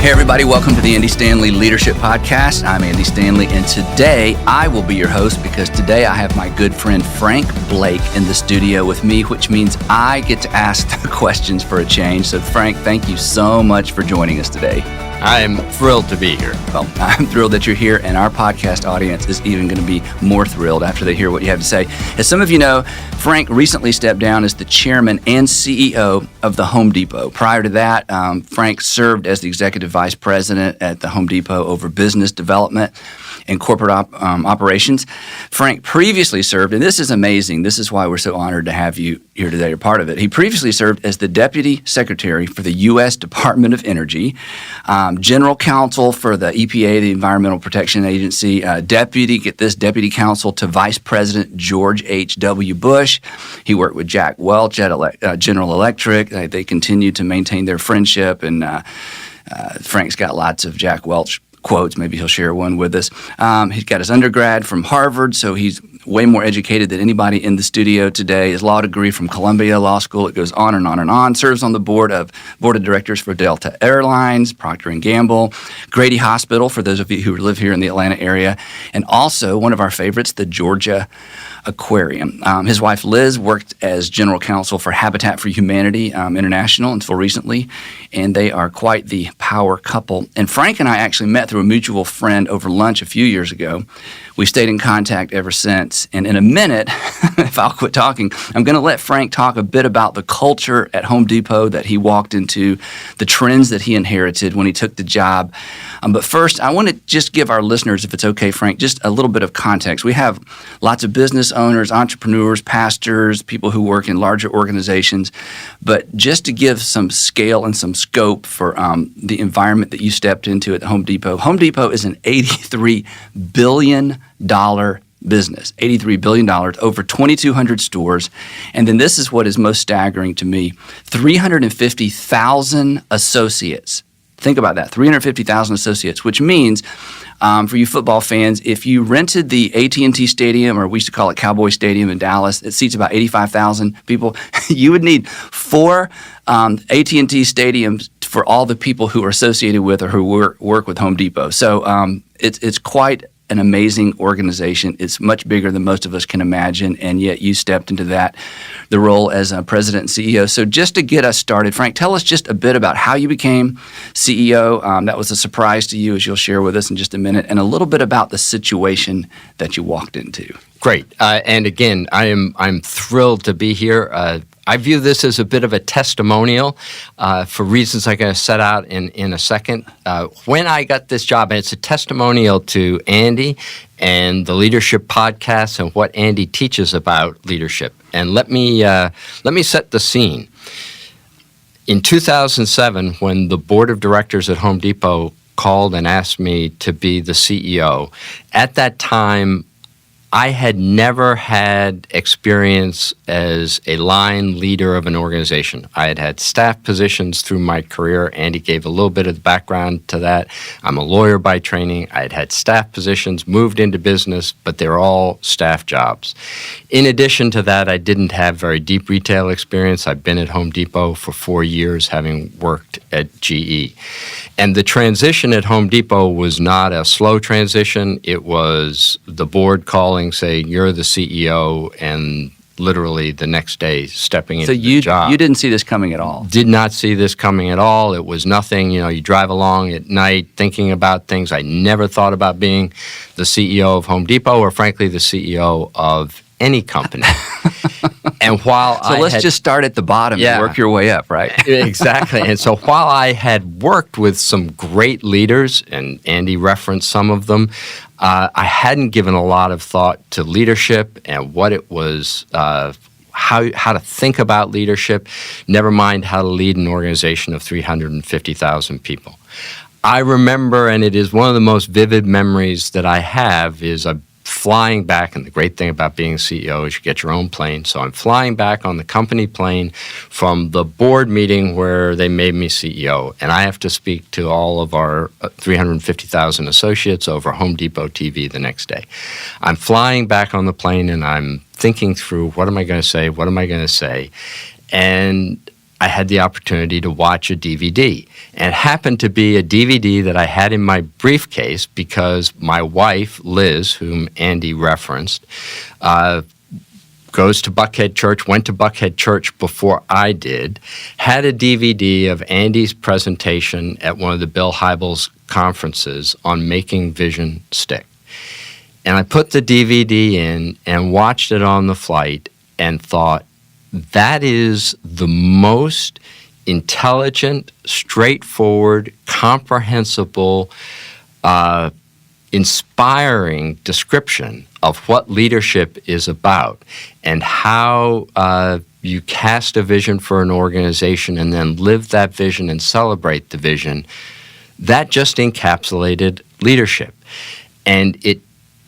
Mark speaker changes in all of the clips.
Speaker 1: Hey everybody, welcome to the Andy Stanley Leadership Podcast. I'm Andy Stanley, and today I will be your host because today I have my good friend Frank Blake in the studio with me, which means I get to ask the questions for a change. So Frank, thank you so much for joining us today.
Speaker 2: I am thrilled to be here.
Speaker 1: Well, I'm thrilled that you're here, and our podcast audience is even going to be more thrilled after they hear what you have to say. As some of you know, Frank recently stepped down as the chairman and CEO of the Home Depot. Prior to that, Frank served as the executive vice president at the Home Depot over business development and corporate operations. Frank previously served, and this is amazing, this is why we're so honored to have you here today, you're part of it. He previously served as the Deputy Secretary for the U.S. Department of Energy, General Counsel for the EPA, the Environmental Protection Agency, Deputy Counsel to Vice President George H.W. Bush. He worked with Jack Welch at General Electric. They continue to maintain their friendship, and Frank's got lots of Jack Welch quotes. Maybe he'll share one with us. He's got his undergrad from Harvard, so he's way more educated than anybody in the studio today. His law degree from Columbia Law School. It goes on and on and on. Serves on the board of directors for Delta Airlines, Procter & Gamble, Grady Hospital, for those of you who live here in the Atlanta area, and also one of our favorites, the Georgia Aquarium. His wife Liz worked as general counsel for Habitat for Humanity International until recently, and they are quite the power couple. And Frank and I actually met through a mutual friend over lunch a few years ago. We've stayed in contact ever since. And in a minute, if I'll quit talking, I'm going to let Frank talk a bit about the culture at Home Depot that he walked into, the trends that he inherited when he took the job. But first, I want to just give our listeners, if it's okay, Frank, just a little bit of context. We have lots of business owners, entrepreneurs, pastors, people who work in larger organizations. But just to give some scale and some scope for the environment that you stepped into at Home Depot, Home Depot is an $83 billion business, $83 billion, over 2,200 stores. And then this is what is most staggering to me, 350,000 associates. Think about that, 350,000 associates, which means for you football fans, if you rented the AT&T Stadium, or we used to call it Cowboy Stadium in Dallas, it seats about 85,000 people, you would need 4 AT&T stadiums for all the people who are associated with or who work with Home Depot. So it's quite an amazing organization. It's much bigger than most of us can imagine, and yet you stepped into the role as president and CEO. So just to get us started, Frank, tell us just a bit about how you became CEO. That was a surprise to you, as you'll share with us in just a minute, and a little bit about the situation that you walked into.
Speaker 2: Great. And again, I'm thrilled to be here. I view this as a bit of a testimonial for reasons I'm going to set out in a second. When I got this job, and it's a testimonial to Andy and the Leadership Podcast and what Andy teaches about leadership. And let me set the scene. In 2007, when the board of directors at Home Depot called and asked me to be the CEO, at that time, I had never had experience as a line leader of an organization. I had had staff positions through my career. Andy gave a little bit of the background to that. I'm a lawyer by training. I had had staff positions, moved into business, but they're all staff jobs. In addition to that, I didn't have very deep retail experience. I've been at Home Depot for 4 years, having worked at GE. And the transition at Home Depot was not a slow transition. It was the board calling, saying, you're the CEO, and literally the next day stepping into the job.
Speaker 1: So you didn't see this coming at all?
Speaker 2: Did not see this coming at all. It was nothing. You drive along at night thinking about things. I never thought about being the CEO of Home Depot or, frankly, the CEO of any company. And while
Speaker 1: let's just start at the bottom and work your way up, right?
Speaker 2: Exactly. And so while I had worked with some great leaders, and Andy referenced some of them, I hadn't given a lot of thought to leadership and what it was, how to think about leadership, never mind how to lead an organization of 350,000 people. I remember, and it is one of the most vivid memories that I have, is flying back, and the great thing about being CEO is you get your own plane. So I'm flying back on the company plane from the board meeting where they made me CEO, and I have to speak to all of our 350,000 associates over Home Depot TV the next day. I'm flying back on the plane, and I'm thinking through, what am I going to say? What am I going to say? And I had the opportunity to watch a DVD. And it happened to be a DVD that I had in my briefcase because my wife, Liz, whom Andy referenced, goes to Buckhead Church, went to Buckhead Church before I did, had a DVD of Andy's presentation at one of the Bill Hybels conferences on making vision stick. And I put the DVD in and watched it on the flight and thought, that is the most intelligent, straightforward, comprehensible, inspiring description of what leadership is about and how you cast a vision for an organization and then live that vision and celebrate the vision. That just encapsulated leadership. And it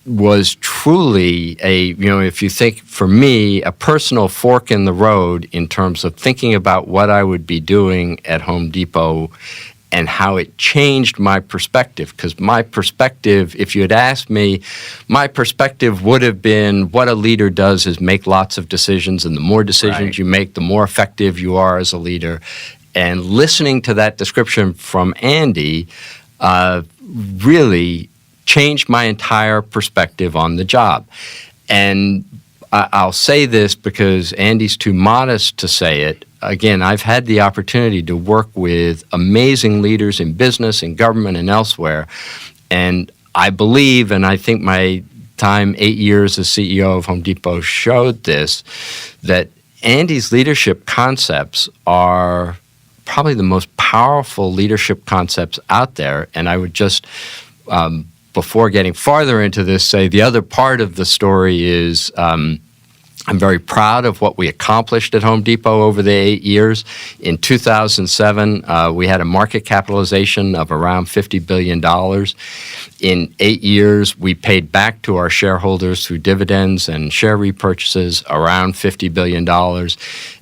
Speaker 2: was truly if you think, for me, a personal fork in the road in terms of thinking about what I would be doing at Home Depot and how it changed my perspective. Because my perspective, if you had asked me, my perspective would have been what a leader does is make lots of decisions, and the more decisions you make, the more effective you are as a leader. And listening to that description from Andy really changed my entire perspective on the job. And I'll say this because Andy's too modest to say it. Again, I've had the opportunity to work with amazing leaders in business, in government, and elsewhere. And I believe, and I think my time, 8 years as CEO of Home Depot showed this, that Andy's leadership concepts are probably the most powerful leadership concepts out there. And I would just, before getting farther into this, say the other part of the story is I'm very proud of what we accomplished at Home Depot over the 8 years. In 2007, we had a market capitalization of around $50 billion. In 8 years, we paid back to our shareholders through dividends and share repurchases around $50 billion.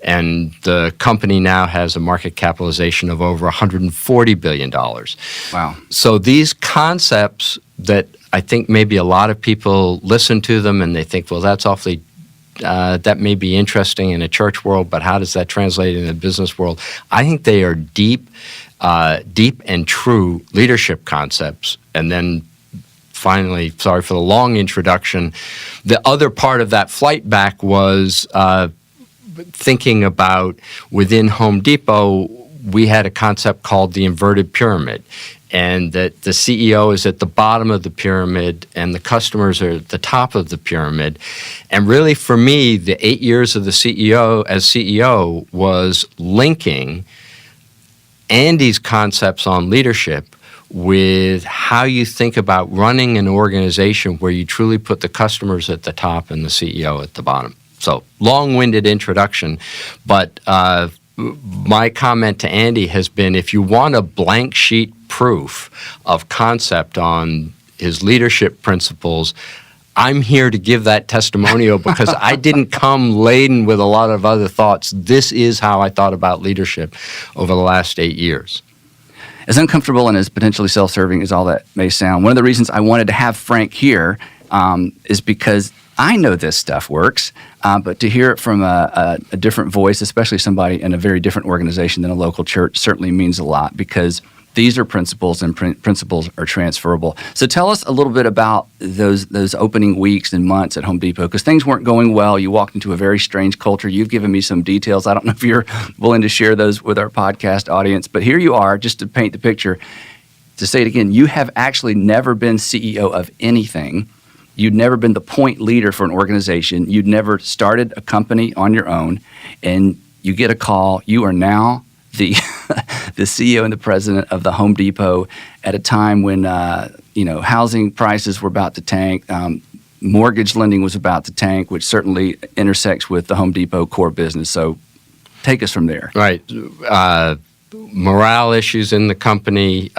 Speaker 2: And the company now has a market capitalization of over $140 billion.
Speaker 1: Wow.
Speaker 2: So these concepts that I think maybe a lot of people listen to them and they think, well, that's awfully that may be interesting in a church world, but how does that translate in the business world? I think they are deep and true leadership concepts. And then finally, sorry for the long introduction, the other part of that flight back was thinking about within Home Depot, we had a concept called the inverted pyramid. And that the CEO is at the bottom of the pyramid and the customers are at the top of the pyramid. And really, for me, the 8 years of the CEO was linking Andy's concepts on leadership with how you think about running an organization where you truly put the customers at the top and the CEO at the bottom. So, long-winded introduction, but my comment to Andy has been, if you want a blank sheet proof of concept on his leadership principles, I'm here to give that testimonial because I didn't come laden with a lot of other thoughts. This is how I thought about leadership over the last 8 years.
Speaker 1: As uncomfortable and as potentially self-serving as all that may sound, one of the reasons I wanted to have Frank here is because I know this stuff works, but to hear it from a different voice, especially somebody in a very different organization than a local church, certainly means a lot because these are principles and principles are transferable. So tell us a little bit about those opening weeks and months at Home Depot, because things weren't going well. You walked into a very strange culture. You've given me some details. I don't know if you're willing to share those with our podcast audience, but here you are, just to paint the picture. To say it again, you have actually never been CEO of anything. You'd never been the point leader for an organization. You'd never started a company on your own, and you get a call. You are now the CEO and the president of the Home Depot at a time when housing prices were about to tank, mortgage lending was about to tank, which certainly intersects with the Home Depot core business. So take us from there.
Speaker 2: Right. Morale issues in the company.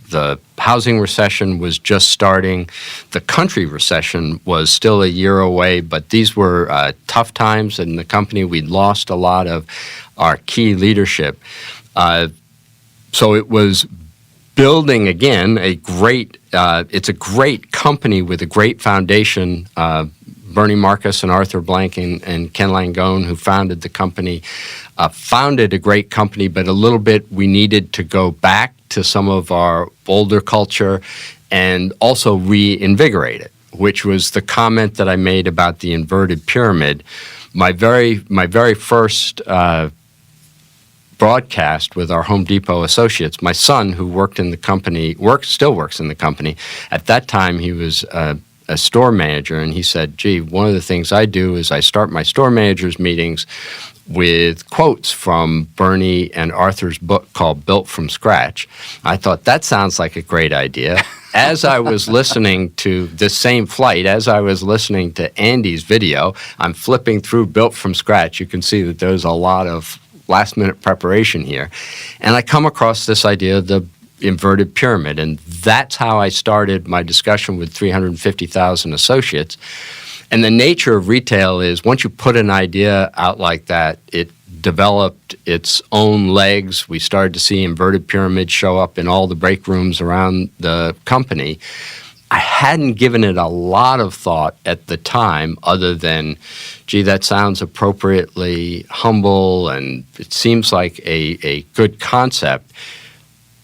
Speaker 2: The housing recession was just starting. The country recession was still a year away, but these were tough times in the company. We'd lost a lot of our key leadership. So it was building, again, it's a great company with a great foundation. Bernie Marcus and Arthur Blank and Ken Langone, who founded the company, founded a great company, but a little bit we needed to go back to some of our older culture and also reinvigorate it, which was the comment that I made about the inverted pyramid. My very first broadcast with our Home Depot associates, my son, who worked in the company, still works in the company. At that time, he was a store manager, and he said, gee, one of the things I do is I start my store managers meetings with quotes from Bernie and Arthur's book called Built from Scratch. I thought, that sounds like a great idea. As I was listening to this same flight, as I was listening to Andy's video, I'm flipping through Built from Scratch. You can see that there's a lot of last-minute preparation here. And I come across this idea of the inverted pyramid, and that's how I started my discussion with 350,000 associates. And the nature of retail is once you put an idea out like that, it developed its own legs. We started to see inverted pyramids show up in all the break rooms around the company. I hadn't given it a lot of thought at the time other than, gee, that sounds appropriately humble and it seems like a good concept.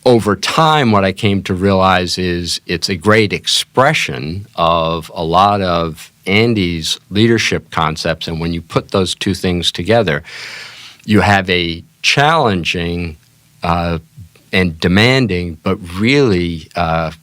Speaker 2: Over time, what I came to realize is it's a great expression of a lot of Andy's leadership concepts, and when you put those two things together, you have a challenging and demanding but really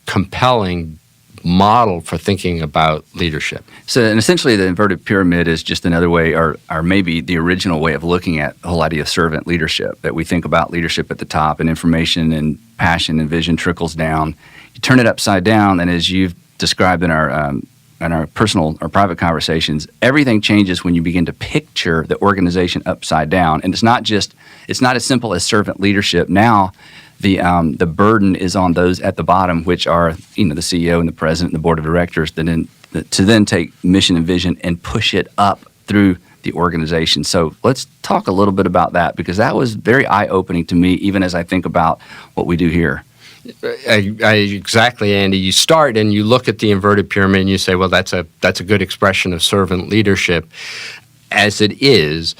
Speaker 2: compelling model for thinking about leadership.
Speaker 1: So, and essentially the inverted pyramid is just another way, or maybe the original way of looking at the whole idea of servant leadership, that we think about leadership at the top and information and passion and vision trickles down. You turn it upside down, and as you've described in our personal or private conversations, everything changes when you begin to picture the organization upside down. And it's not as simple as servant leadership. Now, the burden is on those at the bottom, which are the CEO and the president and the board of directors, to then take mission and vision and push it up through the organization. So let's talk a little bit about that, because that was very eye-opening to me, even as I think about what we do here.
Speaker 2: Exactly, Andy. You start and you look at the inverted pyramid and you say, well, that's a good expression of servant leadership, as it is.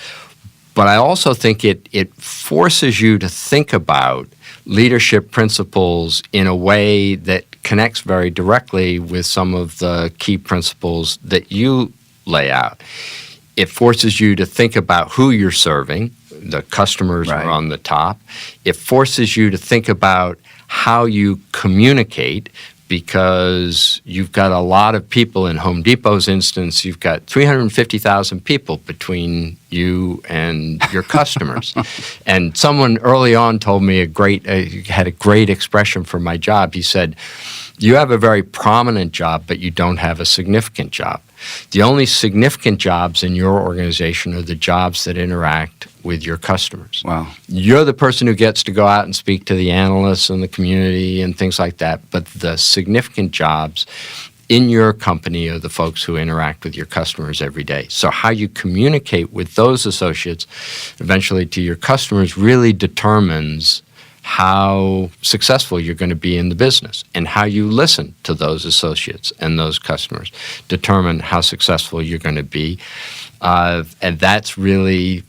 Speaker 2: But I also think it forces you to think about leadership principles in a way that connects very directly with some of the key principles that you lay out. It forces you to think about who you're serving. The customers
Speaker 1: Right.
Speaker 2: are on the top. It forces you to think about how you communicate, because you've got a lot of people. In Home Depot's instance, you've got 350,000 people between you and your customers. And someone early on told me had a great expression for my job. He said, you have a very prominent job, but you don't have a significant job. The only significant jobs in your organization are the jobs that interact with your customers.
Speaker 1: Wow.
Speaker 2: You're the person who gets to go out and speak to the analysts and the community and things like that, but the significant jobs in your company are the folks who interact with your customers every day. So how you communicate with those associates, eventually to your customers, really determines how successful you're going to be in the business, and how you listen to those associates and those customers determine how successful you're going to be. And that's really,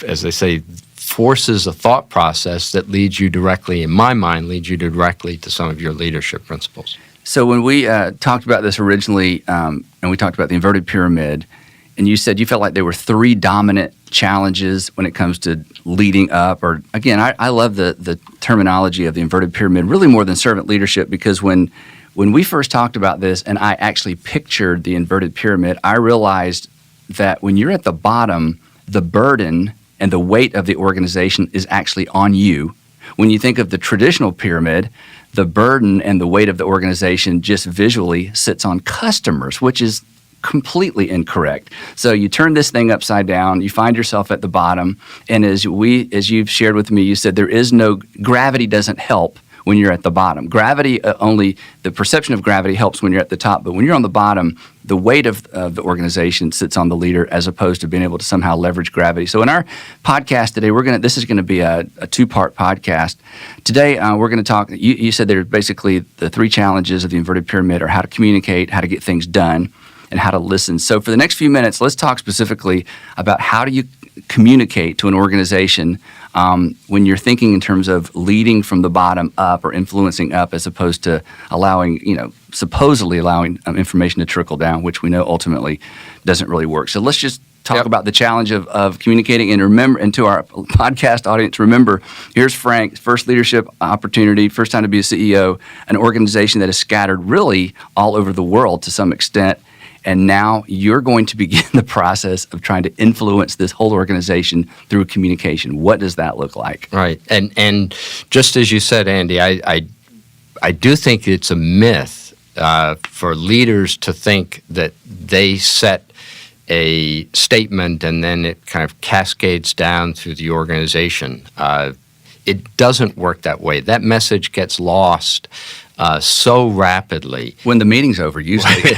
Speaker 2: as they say, forces a thought process that leads you directly, in my mind, to some of your leadership principles.
Speaker 1: So when we talked about this originally, and we talked about the inverted pyramid, and you said you felt like there were three dominant challenges when it comes to leading up, or again, I love the terminology of the inverted pyramid, really more than servant leadership, because when we first talked about this and I actually pictured the inverted pyramid, I realized that when you're at the bottom, the burden and the weight of the organization is actually on you. When you think of the traditional pyramid, the burden and the weight of the organization just visually sits on customers, which is completely incorrect. So you turn this thing upside down, you find yourself at the bottom, and as you've shared with me, you said gravity doesn't help when you're at the bottom. Gravity only, the perception of gravity helps when you're at the top, but when you're on the bottom, the weight of the organization sits on the leader, as opposed to being able to somehow leverage gravity. So in our podcast today, this is going to be a two-part podcast. Today, we're going to talk, you said there's basically the three challenges of the inverted pyramid are how to communicate, how to get things done. and how to listen. So for the next few minutes, let's talk specifically about how do you communicate to an organization when you're thinking in terms of leading from the bottom up or influencing up, as opposed to allowing, supposedly allowing information to trickle down, which we know ultimately doesn't really work. So let's just talk about the challenge of communicating, and remember, and to our podcast audience, remember, here's Frank's first leadership opportunity, first time to be a CEO, an organization that is scattered really all over the world to some extent. And now you're going to begin the process of trying to influence this whole organization through communication. What does that look like?
Speaker 2: Right. And just as you said, Andy, I do think it's a myth for leaders to think that they set a statement and then it kind of cascades down through the organization. It doesn't work that way. That message gets lost so rapidly.
Speaker 1: When the meeting's over, usually.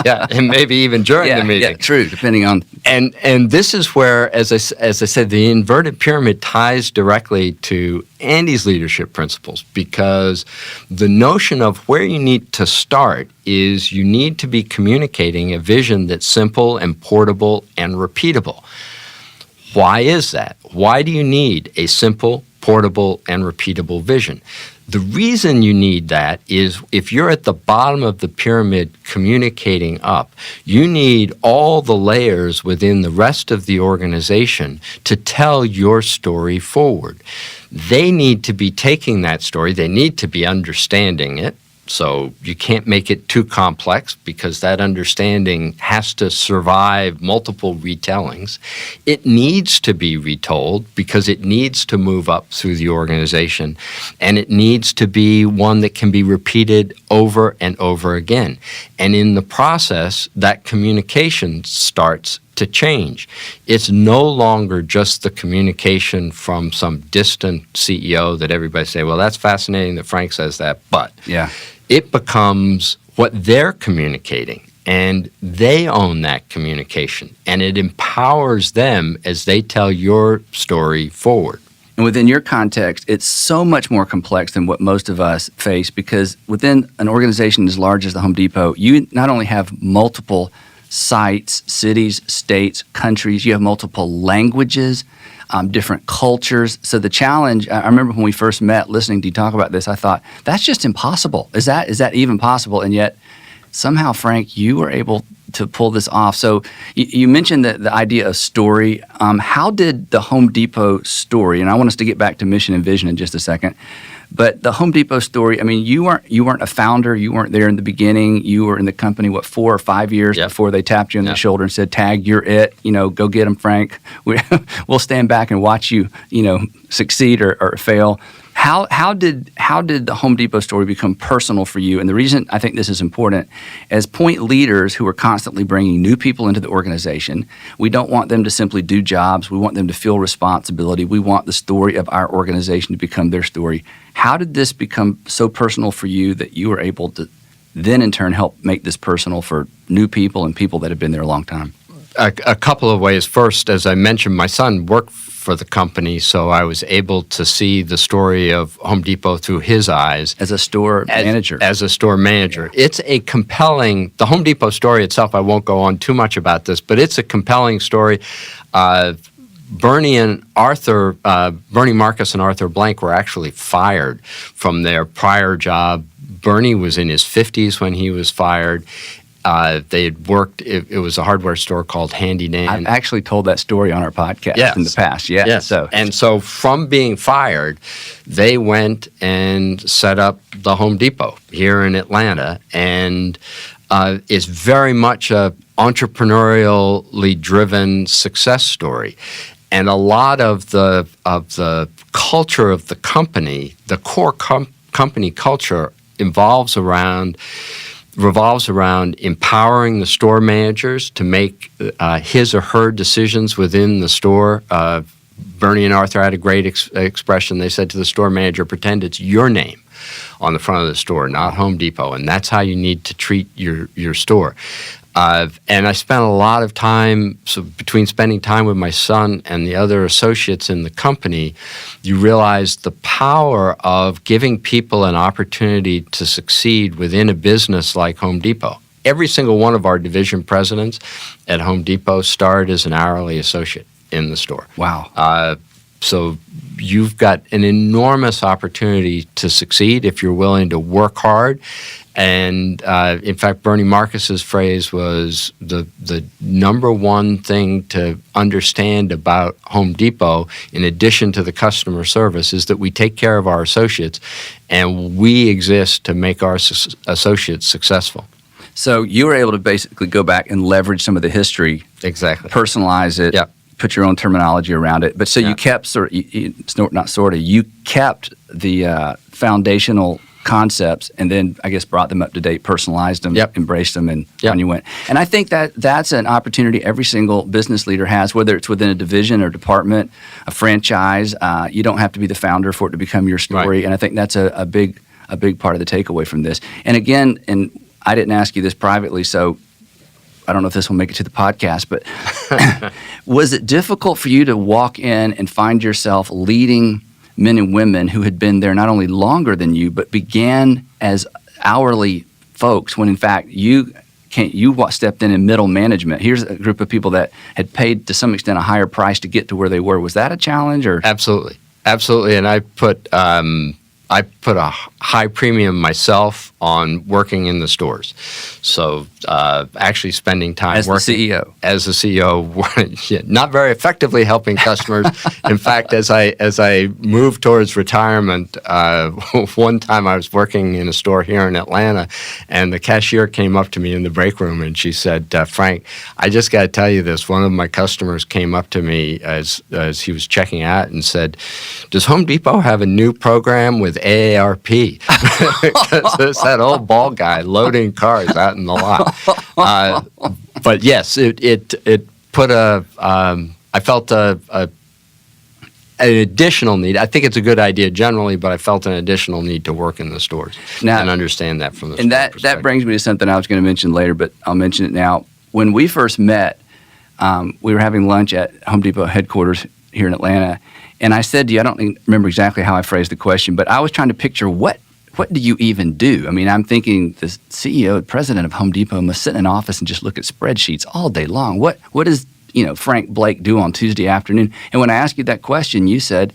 Speaker 2: Yeah, and maybe even during the meeting.
Speaker 1: Yeah, true, depending on...
Speaker 2: And this is where, as I said, the inverted pyramid ties directly to Andy's leadership principles, because the notion of where you need to start is you need to be communicating a vision that's simple and portable and repeatable. Why is that? Why do you need a simple, portable, and repeatable vision? The reason you need that is if you're at the bottom of the pyramid communicating up, you need all the layers within the rest of the organization to tell your story forward. They need to be taking that story. They need to be understanding it. So you can't make it too complex because that understanding has to survive multiple retellings. It needs to be retold because it needs to move up through the organization, and it needs to be one that can be repeated over and over again. And in the process, that communication starts to change. It's no longer just the communication from some distant CEO that everybody say, well, that's fascinating that Frank says that, but it becomes what they're communicating, and they own that communication, and it empowers them as they tell your story forward.
Speaker 1: And within your context, it's so much more complex than what most of us face, because within an organization as large as the Home Depot, you not only have multiple sites, cities, states, countries, you have multiple languages, different cultures. So the challenge, I remember when we first met, listening to you talk about this, I thought, that's just impossible. Is that even possible? And yet, somehow, Frank, you were able to pull this off. So you mentioned the idea of story. How did the Home Depot story, and I want us to get back to mission and vision in just a second, but the Home Depot story, I mean, you weren't a founder. You weren't there in the beginning. You were in the company, 4 or 5 years before they tapped you on the shoulder and said, "Tag, you're it. Go get them, Frank. We'll stand back and watch you, succeed or fail." How did the Home Depot story become personal for you? And the reason I think this is important, as point leaders who are constantly bringing new people into the organization, we don't want them to simply do jobs. We want them to feel responsibility. We want the story of our organization to become their story. How did this become so personal for you that you were able to then in turn help make this personal for new people and people that have been there a long time?
Speaker 2: A couple of ways. First, as I mentioned, my son worked for the company, so I was able to see the story of Home Depot through his eyes.
Speaker 1: As a store manager.
Speaker 2: As a store manager. Yeah. It's a compelling, the Home Depot story itself, I won't go on too much about this, but it's a compelling story. Bernie Marcus and Arthur Blank were actually fired from their prior job. Bernie was in his 50s when he was fired. They had worked, it was a hardware store called Handy Dan.
Speaker 1: I've actually told that story on our podcast in the past.
Speaker 2: Yes. So from being fired, they went and set up the Home Depot here in Atlanta. And it's very much a entrepreneurially driven success story. And a lot of the culture of the company, the core company culture revolves around empowering the store managers to make his or her decisions within the store. Bernie and Arthur had a great expression. They said to the store manager, pretend it's your name on the front of the store, not Home Depot, and that's how you need to treat your store. And I spent a lot of time, so between spending time with my son and the other associates in the company, you realize the power of giving people an opportunity to succeed within a business like Home Depot. every single one of our division presidents at Home Depot started as an hourly associate in the store.
Speaker 1: Wow.
Speaker 2: So you've got an enormous opportunity to succeed if you're willing to work hard. And in fact, Bernie Marcus's phrase was the number one thing to understand about Home Depot, in addition to the customer service, is that we take care of our associates, and we exist to make our associates successful.
Speaker 1: So you were able to basically go back and leverage some of the history,
Speaker 2: Exactly.
Speaker 1: personalize it,
Speaker 2: Yep.
Speaker 1: put your own terminology around it. But so you kept you kept the foundational concepts, and then I guess brought them up to date, personalized them, embraced them, and on you went. And I think that that's an opportunity every single business leader has, whether it's within a division or department, a franchise. You don't have to be the founder for it to become your story.
Speaker 2: Right.
Speaker 1: And I think that's a big part of the takeaway from this. And again, and I didn't ask you this privately, so I don't know if this will make it to the podcast, but was it difficult for you to walk in and find yourself leading men and women who had been there not only longer than you, but began as hourly folks, when in fact you stepped in middle management? Here's a group of people that had paid to some extent a higher price to get to where they were. Was that a challenge? Or
Speaker 2: Absolutely. And I put a high premium myself on working in the stores. So actually spending time
Speaker 1: as
Speaker 2: working
Speaker 1: the CEO.
Speaker 2: As the CEO, not very effectively helping customers. In fact, as I moved towards retirement, one time I was working in a store here in Atlanta, and the cashier came up to me in the break room and she said, "Frank, I just got to tell you this. One of my customers came up to me as he was checking out and said, 'Does Home Depot have a new program with AARP?'" Because there's that old bald guy loading cars out in the lot. But yes, it put I felt an additional need. I think it's a good idea generally, but I felt an additional need to work in the stores and understand that from the
Speaker 1: And
Speaker 2: store
Speaker 1: that brings me to something I was going to mention later, but I'll mention it now. When we first met, we were having lunch at Home Depot headquarters here in Atlanta, and I said to you, I don't remember exactly how I phrased the question, but I was trying to picture what do you even do? I mean, I'm thinking the CEO, president of Home Depot must sit in an office and just look at spreadsheets all day long. What does Frank Blake do on Tuesday afternoon? And when I asked you that question, you said,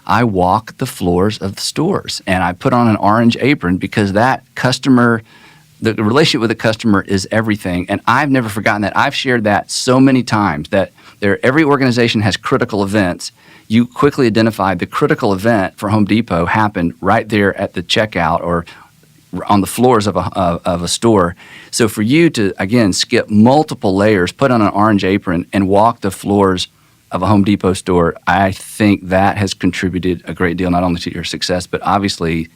Speaker 1: "I walk the floors of the stores and I put on an orange apron because that customer." The relationship with the customer is everything, and I've never forgotten that. I've shared that so many times that every organization has critical events. You quickly identified the critical event for Home Depot happened right there at the checkout or on the floors of a store. So for you to, again, skip multiple layers, put on an orange apron, and walk the floors of a Home Depot store, I think that has contributed a great deal, not only to your success, but obviously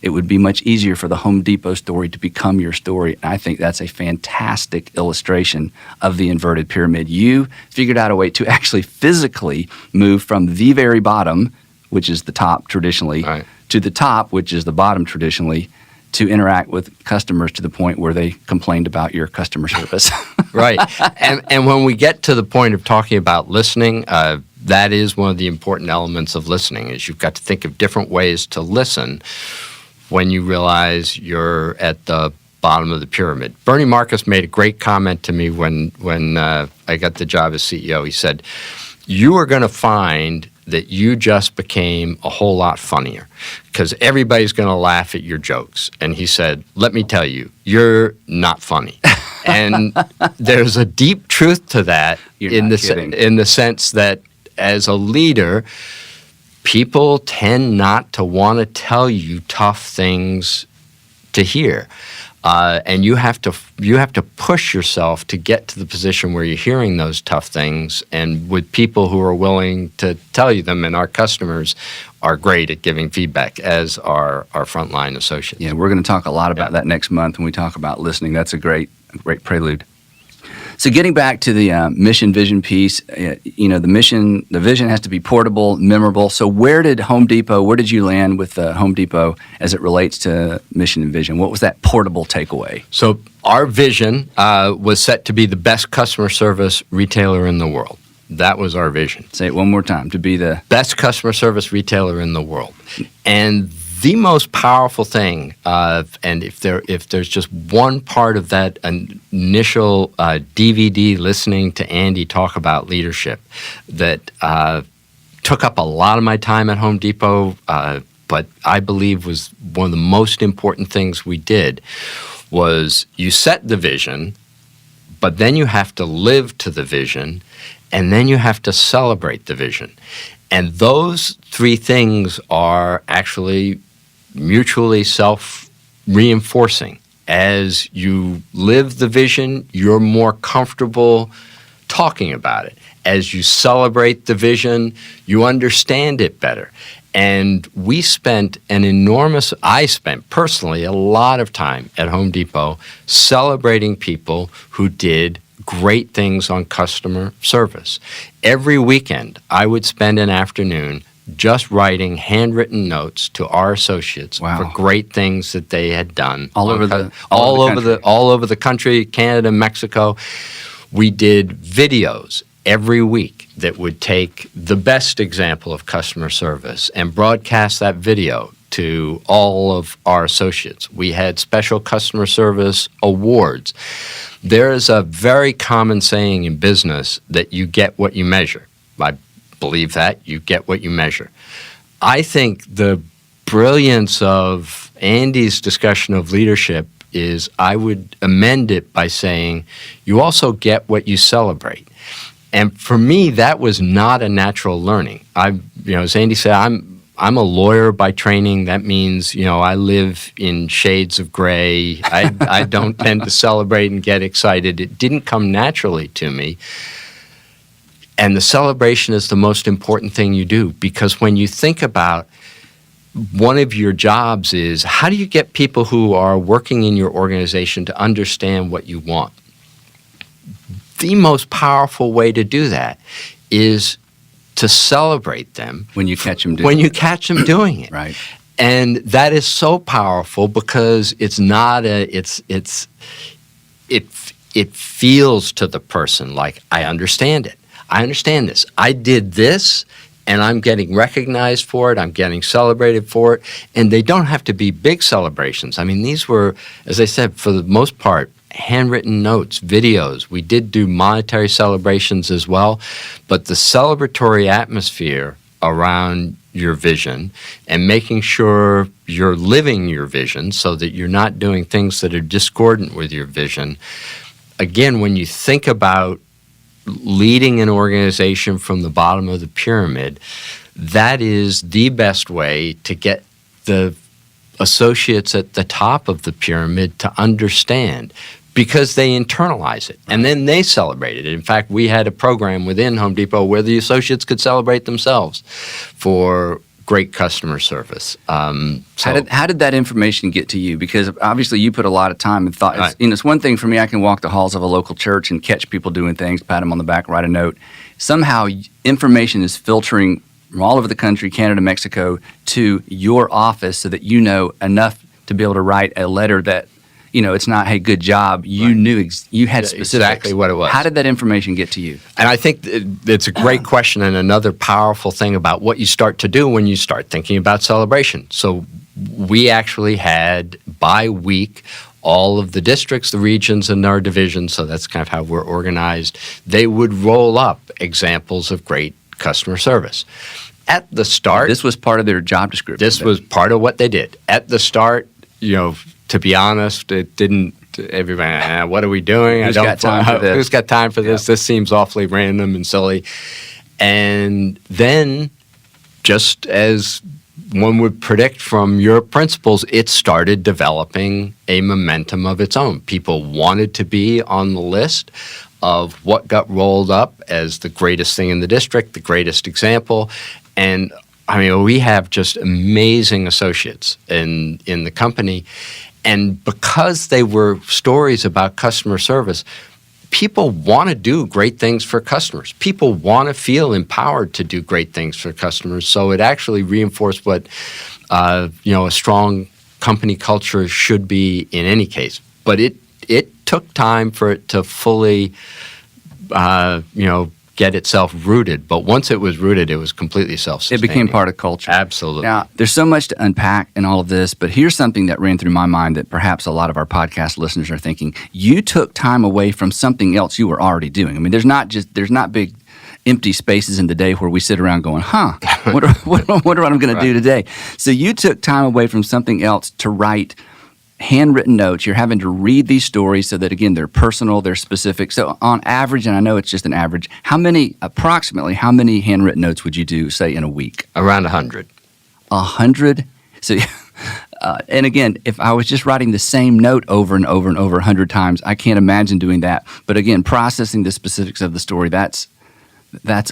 Speaker 1: it would be much easier for the Home Depot story to become your story. And I think that's a fantastic illustration of the inverted pyramid. You figured out a way to actually physically move from the very bottom, which is the top traditionally,
Speaker 2: right,
Speaker 1: to the top, which is the bottom traditionally, to interact with customers to the point where they complained about your customer service.
Speaker 2: Right. And when we get to the point of talking about listening, that is one of the important elements of listening, is you've got to think of different ways to listen when you realize you're at the bottom of the pyramid. Bernie Marcus made a great comment to me when I got the job as CEO. He said, "You are going to find that you just became a whole lot funnier because everybody's going to laugh at your jokes." And he said, "Let me tell you, you're not funny." And there's a deep truth to that in the sense that as a leader, people tend not to want to tell you tough things to hear, and you have to push yourself to get to the position where you're hearing those tough things, and with people who are willing to tell you them. And our customers are great at giving feedback, as are our frontline associates.
Speaker 1: Yeah, we're going to talk a lot about that next month when we talk about listening. That's a great prelude. So getting back to the mission vision piece, the vision has to be portable, memorable. So where did you land with Home Depot as it relates to mission and vision? What was that portable takeaway?
Speaker 2: So our vision was set to be the best customer service retailer in the world. That was our vision.
Speaker 1: Say it one more time, to be the
Speaker 2: best customer service retailer in the world. And The most powerful thing, and if there's just one part of that initial DVD listening to Andy talk about leadership that took up a lot of my time at Home Depot, but I believe was one of the most important things we did, was you set the vision, but then you have to live to the vision, and then you have to celebrate the vision. And those three things are actually mutually self-reinforcing. As you live the vision, you're more comfortable talking about it. As you celebrate the vision, you understand it better. And I spent personally a lot of time at Home Depot celebrating people who did great things on customer service. Every weekend, I would spend an afternoon just writing handwritten notes to our associates for great things that they had done
Speaker 1: all over the
Speaker 2: country, Canada, Mexico. We did videos every week that would take the best example of customer service and broadcast that video to all of our associates. We had special customer service awards. There is a very common saying in business that you get what you measure. I believe that. You get what you measure. I think the brilliance of Andy's discussion of leadership is, I would amend it by saying, you also get what you celebrate. And for me, that was not a natural learning. As Andy said, I'm a lawyer by training. That means, I live in shades of gray. I don't tend to celebrate and get excited. It didn't come naturally to me. And the celebration is the most important thing you do, because when you think about one of your jobs is, how do you get people who are working in your organization to understand what you want? The most powerful way to do that is to celebrate them
Speaker 1: when you catch them
Speaker 2: doing it.
Speaker 1: Right.
Speaker 2: And that is so powerful, because it's not it feels to the person like, I understand it. I understand this. I did this, and I'm getting recognized for it. I'm getting celebrated for it. And they don't have to be big celebrations. I mean, these were, as I said, for the most part, handwritten notes, videos. We did do monetary celebrations as well, but the celebratory atmosphere around your vision and making sure you're living your vision so that you're not doing things that are discordant with your vision. Again, when you think about leading an organization from the bottom of the pyramid, that is the best way to get the associates at the top of the pyramid to understand, because they internalize it and then they celebrate it. In fact, we had a program within Home Depot where the associates could celebrate themselves for great customer service.
Speaker 1: How did that information get to you? Because obviously you put a lot of time and thought.
Speaker 2: Right.
Speaker 1: It's one thing for me. I can walk the halls of a local church and catch people doing things, pat them on the back, write a note. Somehow information is filtering from all over the country, Canada, Mexico, to your office so that you know enough to be able to write a letter that, it's not, hey, good job. You
Speaker 2: Right.
Speaker 1: knew you had specifics.
Speaker 2: Exactly what it was.
Speaker 1: How did that information get to you?
Speaker 2: And I think it's a great question, and another powerful thing about what you start to do when you start thinking about celebration. So we actually had, by week, all of the districts, the regions, and our divisions, so that's kind of how we're organized, they would roll up examples of great customer service. At the start...
Speaker 1: This was part of their job description.
Speaker 2: This was part of what they did. At the start, to be honest, it didn't. Everybody, what are we doing?
Speaker 1: Who's got time for this?
Speaker 2: Who's got time for this? Yep. This seems awfully random and silly. And then, just as one would predict from your principles, it started developing a momentum of its own. People wanted to be on the list of what got rolled up as the greatest thing in the district, the greatest example. And I mean, we have just amazing associates in the company. And because they were stories about customer service, people want to do great things for customers. People want to feel empowered to do great things for customers. So it actually reinforced what, a strong company culture should be in any case. But it took time for it to fully, get get itself rooted. But once it was rooted, it was completely
Speaker 1: It
Speaker 2: self-sustaining.
Speaker 1: became part of culture.
Speaker 2: Absolutely.
Speaker 1: Now, there's so much to unpack in all of this, but here's something that ran through my mind that perhaps a lot of our podcast listeners are thinking. You took time away from something else you were already doing. I mean, there's not big empty spaces in the day where we sit around going, wonder what I'm going to do today. So you took time away from something else to write handwritten notes. You're having to read these stories so that, again, they're personal, they're specific. So on average, and I know it's just an average, approximately how many handwritten notes would you do, say, in a week?
Speaker 2: Around 100.
Speaker 1: 100? So, and again, if I was just writing the same note over and over and over 100 times, I can't imagine doing that. But again, processing the specifics of the story, that's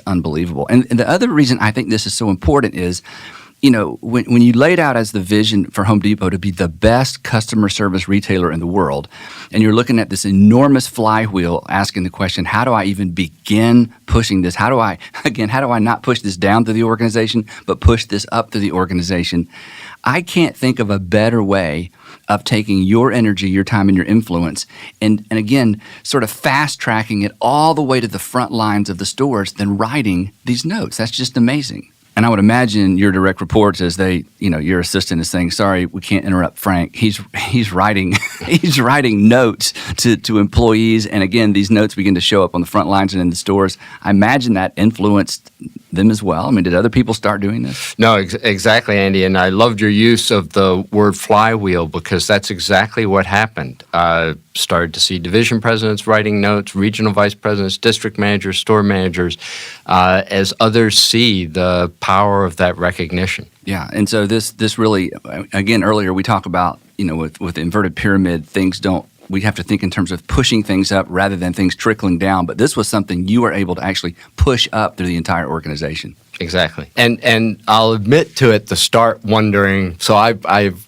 Speaker 1: unbelievable. And the other reason I think this is so important is, when you laid out as the vision for Home Depot to be the best customer service retailer in the world, and you're looking at this enormous flywheel asking the question, how do I even begin pushing this? How do I not push this down through the organization, but push this up through the organization? I can't think of a better way of taking your energy, your time, and your influence, and again, sort of fast-tracking it all the way to the front lines of the stores than writing these notes. That's just amazing. And I would imagine your direct reports, as your assistant is saying, "Sorry, we can't interrupt Frank. He's writing notes to employees, and again, these notes begin to show up on the front lines and in the stores." I imagine that influenced them as well. I mean, did other people start doing this?
Speaker 2: No, exactly, Andy. And I loved your use of the word flywheel because that's exactly what happened. Started to see division presidents writing notes, regional vice presidents, district managers, store managers, as others see the power of that recognition.
Speaker 1: Yeah, and so this really, again, earlier we talked about, with the inverted pyramid, we have to think in terms of pushing things up rather than things trickling down. But this was something you were able to actually push up through the entire organization.
Speaker 2: Exactly. And I'll admit to at the start wondering, so I've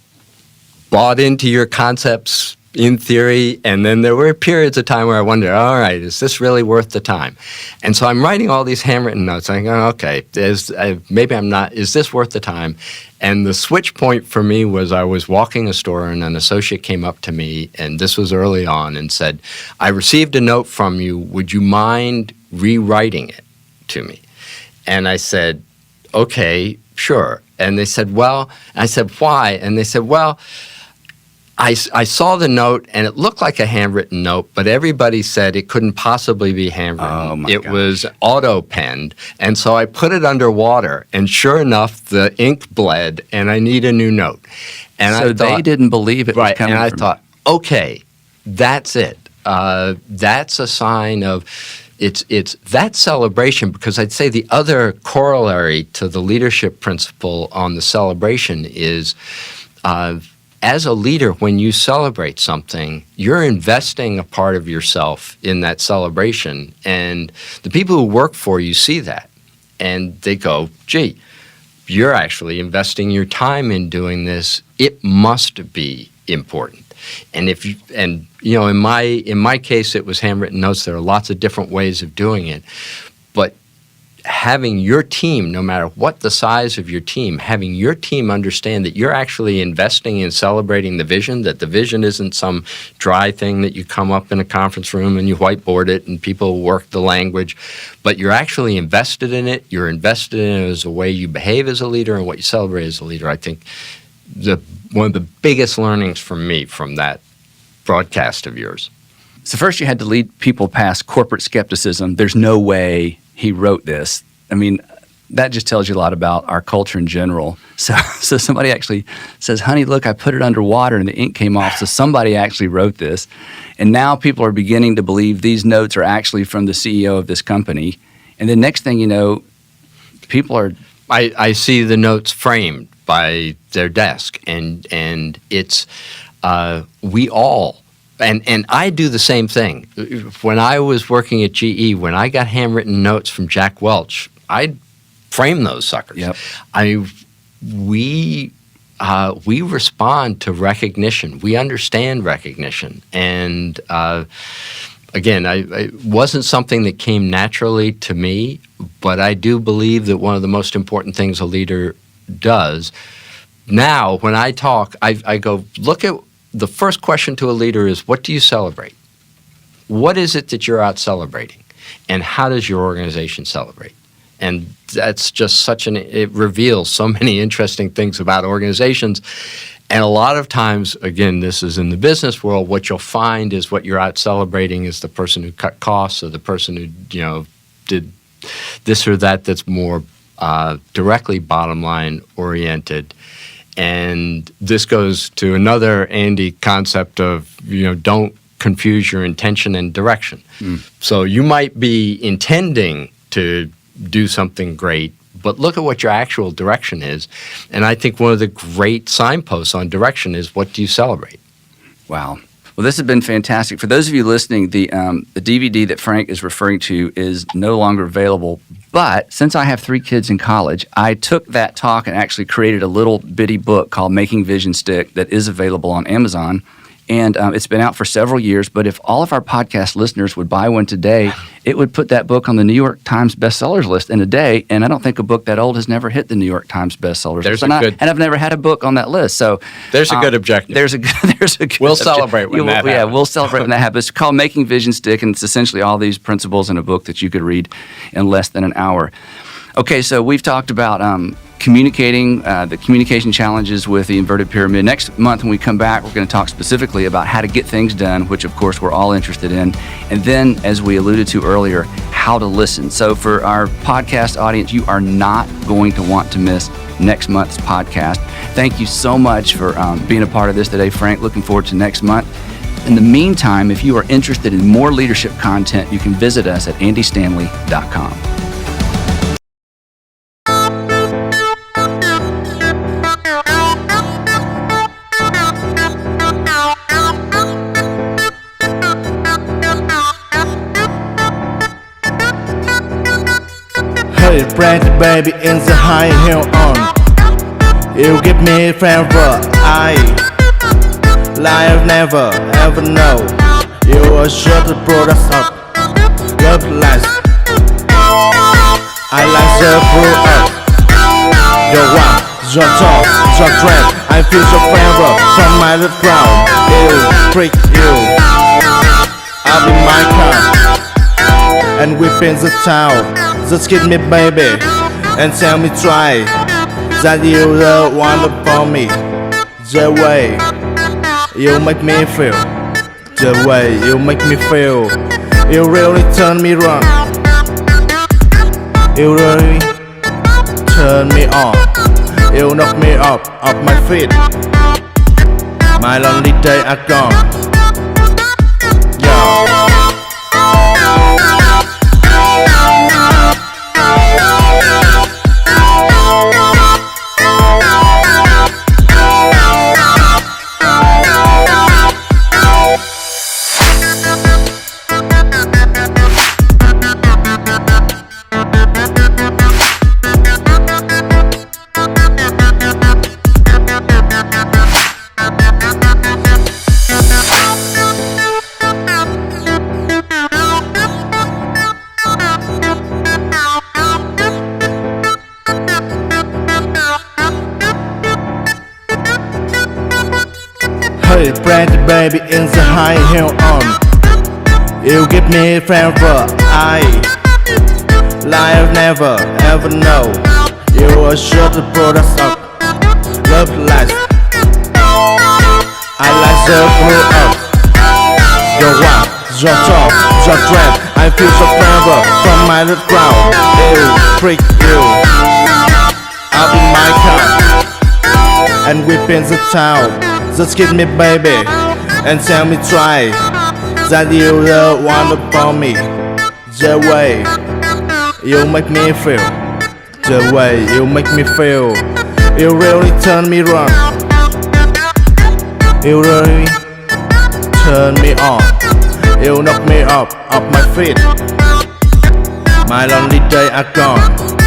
Speaker 2: bought into your concepts in theory, and then there were periods of time where I wondered, all right, is this really worth the time? And so I'm writing all these handwritten notes. I go, okay, maybe I'm not, is this worth the time? And the switch point for me was I was walking a store, and an associate came up to me, and this was early on, and said, I received a note from you. Would you mind rewriting it to me? And I said, okay, sure. And they said, well, I said, why? And they said, well, I saw the note, and it looked like a handwritten note, but everybody said it couldn't possibly be handwritten.
Speaker 1: Oh, my
Speaker 2: It
Speaker 1: gosh.
Speaker 2: was auto-penned, and so I put it under water, and sure enough, the ink bled, and I need a new note. And
Speaker 1: So they didn't believe it was
Speaker 2: right,
Speaker 1: coming
Speaker 2: and I
Speaker 1: from
Speaker 2: thought, okay, that's it. That's a sign of it's that celebration, because I'd say the other corollary to the leadership principle on the celebration is as a leader, when you celebrate something, you're investing a part of yourself in that celebration. And the people who work for you see that. And they go, gee, you're actually investing your time in doing this. It must be important. And in my case, it was handwritten notes. There are lots of different ways of doing it. But having your team, no matter what the size of your team, having your team understand that you're actually investing in celebrating the vision, that the vision isn't some dry thing that you come up in a conference room and you whiteboard it and people work the language, but you're actually invested in it. You're invested in it as a way you behave as a leader and what you celebrate as a leader. I think one of the biggest learnings for me from that broadcast of yours.
Speaker 1: So first you had to lead people past corporate skepticism. There's no way he wrote this. I mean, that just tells you a lot about our culture in general. So somebody actually says, honey, look, I put it underwater and the ink came off. So somebody actually wrote this. And now people are beginning to believe these notes are actually from the CEO of this company. And then next thing you know, people are...
Speaker 2: I see the notes framed by their desk. And it's, we all... And I do the same thing. When I was working at GE, when I got handwritten notes from Jack Welch, I'd frame those suckers.
Speaker 1: Yep.
Speaker 2: We respond to recognition. We understand recognition. And again, it wasn't something that came naturally to me, but I do believe that one of the most important things a leader does. Now, when I talk, I go, look at the first question to a leader is, what do you celebrate? What is it that you're out celebrating? and how does your organization celebrate? And that's just it reveals so many interesting things about organizations. And a lot of times, again, this is in the business world, what you'll find is what you're out celebrating is the person who cut costs or the person who, did this or that that's more directly bottom line oriented. And this goes to another Andy concept of, don't confuse your intention and direction. So you might be intending to do something great, but look at what your actual direction is. And I think one of the great signposts on direction is, what do you celebrate?
Speaker 1: Wow. Well, this has been fantastic. For those of you listening, the DVD that Frank is referring to is no longer available. But since I have 3 kids in college, I took that talk and actually created a little bitty book called Making Vision Stick that is available on Amazon. And it's been out for several years, but if all of our podcast listeners would buy one today, it would put that book on the New York Times bestsellers list in a day. And I don't think a book that old has never hit the New York Times bestsellers list. And I've never had a book on that list. So
Speaker 2: there's a good objective.
Speaker 1: There's a good
Speaker 2: We'll celebrate when that happens.
Speaker 1: Yeah, we'll celebrate when that happens. It's called Making Vision Stick, and it's essentially all these principles in a book that you could read in less than an hour. Okay, so we've talked about communicating, the communication challenges with the inverted pyramid. Next month when we come back, we're going to talk specifically about how to get things done, which of course we're all interested in. And then, as we alluded to earlier, how to listen. So for our podcast audience, you are not going to want to miss next month's podcast. Thank you so much for being a part of this today, Frank. Looking forward to next month. In the meantime, if you are interested in more leadership content, you can visit us at andystanley.com.
Speaker 3: Hey, brandy baby in the high heel on. You give me favor, I life never ever know. You are sure to brought us up, love less. I like the brew up. Your walk, your talk, your dress. I feel your favor from my little ground. You freak you. I'll be my car, and we in the town. Just kiss me baby and tell me try that you the one for me. The way you make me feel, the way you make me feel, you really turn me wrong. You really turn me on. You knock me up off my feet. My lonely days are gone. Hey, brandy baby in the high heel on. You give me favor, I life never ever know. You are sure to put us up, love less. I like the brew up. Your walk, your talk, your dress. I feel so favor from my little ground. You freak you. I'll be my car, and we in the town. Just kiss me baby and tell me try that you the one for me. The way you make me feel, the way you make me feel, you really turn me wrong. You really turn me on. You knock me up off my feet. My lonely days are gone.